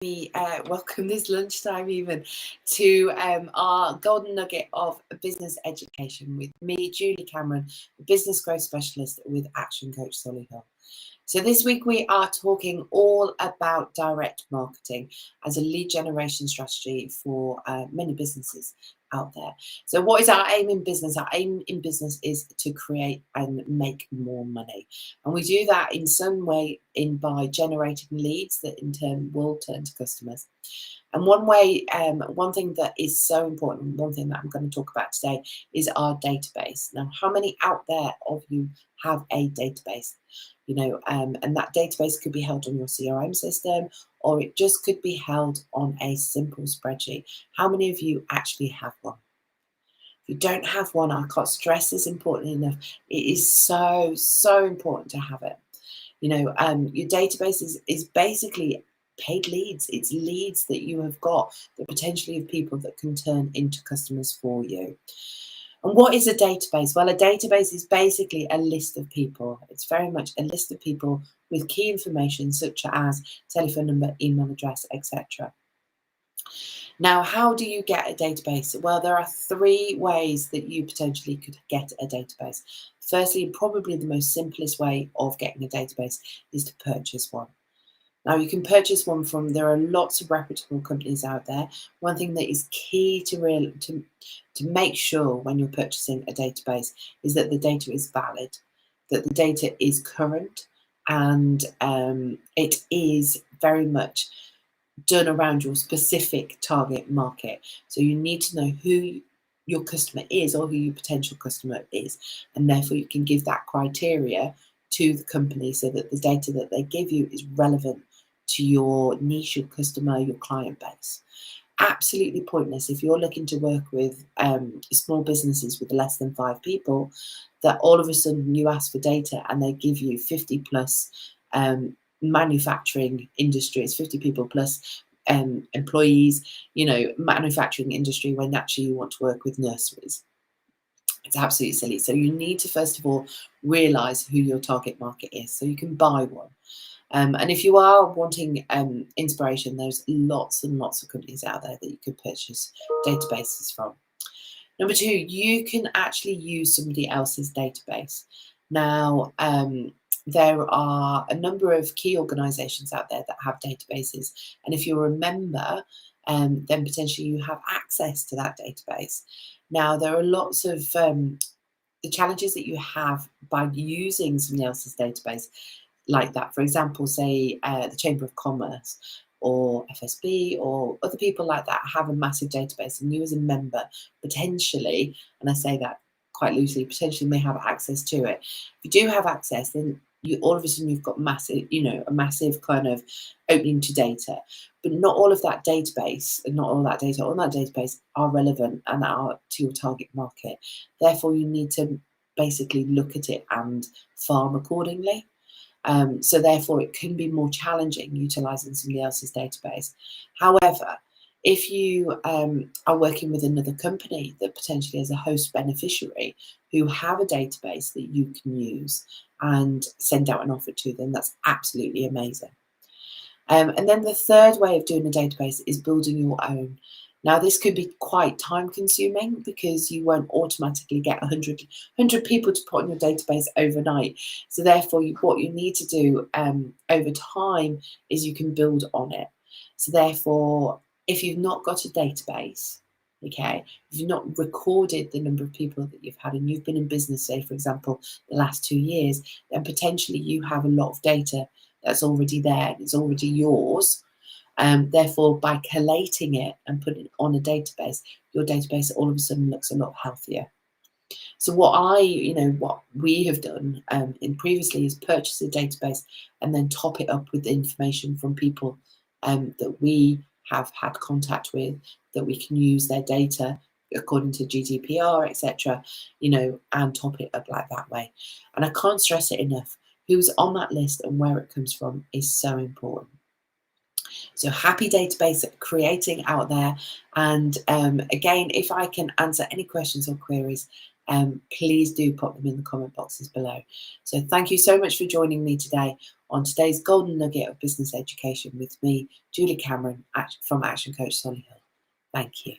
We welcome this lunchtime even to our golden nugget of business education with me, Julie Cameron, business growth specialist with Action Coach Solihull. So this week we are talking all about direct marketing as a lead generation strategy for many businesses out there. So what is our aim in business? Our aim in business is to create and make more money. And we do that in some way by generating leads that in turn will turn to customers. And one thing that is so important, one thing that I'm going to talk about today is our database. Now, how many out there of you have a database? And that database could be held on your CRM system, or it just could be held on a simple spreadsheet. How many of you actually have one? If you don't have one, I can't stress this important enough. It is so, so important to have it. Your database is basically paid leads. It's leads that you have got that potentially of people that can turn into customers for you. And what is a database? Well, a database is basically a list of people. It's very much a list of people with key information such as telephone number, email address, etc. Now, how do you get a database? Well, there are 3 ways that you potentially could get a database. Firstly, probably the most simplest way of getting a database is to purchase one. Now, you can purchase one there are lots of reputable companies out there. One thing that is key to make sure when you're purchasing a database is that the data is valid, that the data is current, and it is very much done around your specific target market. So you need to know who your customer is or who your potential customer is, and therefore you can give that criteria to the company so that the data that they give you is relevant to your niche, your customer, your client base. Absolutely pointless if you're looking to work with small businesses with less than 5 people, that all of a sudden you ask for data and they give you 50 plus manufacturing industries, 50 people plus employees, manufacturing industry, when actually you want to work with nurseries. It's absolutely silly. So you need to first of all realize who your target market is so you can buy one. And if you are wanting inspiration, there's lots and lots of companies out there that you could purchase databases from. Number 2, you can actually use somebody else's database. Now, there are a number of key organisations out there that have databases. And if you're a member, then potentially you have access to that database. Now, there are lots of the challenges that you have by using somebody else's database like that. For example, say the Chamber of Commerce or FSB or other people like that have a massive database, and you as a member potentially, and I say that quite loosely, potentially may have access to it. If you do have access, then all of a sudden you've got a massive kind of opening to data, but not all of that database and not all that data on that database are relevant and are to your target market. Therefore, you need to basically look at it and farm accordingly. So therefore, it can be more challenging utilising somebody else's database. However, if you are working with another company that potentially has a host beneficiary who have a database that you can use and send out an offer to them, that's absolutely amazing. And then the 3rd way of doing a database is building your own. Now, this could be quite time consuming because you won't automatically get 100 people to put on your database overnight. So therefore, what you need to do over time is you can build on it. So therefore, if you've not got a database, okay, if you've not recorded the number of people that you've had and you've been in business, say, for example, the last 2 years, then potentially you have a lot of data that's already there, it's already yours. Therefore, by collating it and putting it on a database, your database all of a sudden looks a lot healthier. So what we have done in previously is purchase a database and then top it up with information from people that we have had contact with, that we can use their data according to GDPR, etc., and top it up like that way. And I can't stress it enough. Who's on that list and where it comes from is so important. So happy database creating out there. And again, if I can answer any questions or queries, please do pop them in the comment boxes below. So thank you so much for joining me today on today's Golden Nugget of Business Education with me, Julie Cameron, from Action Coach Solihull. Thank you.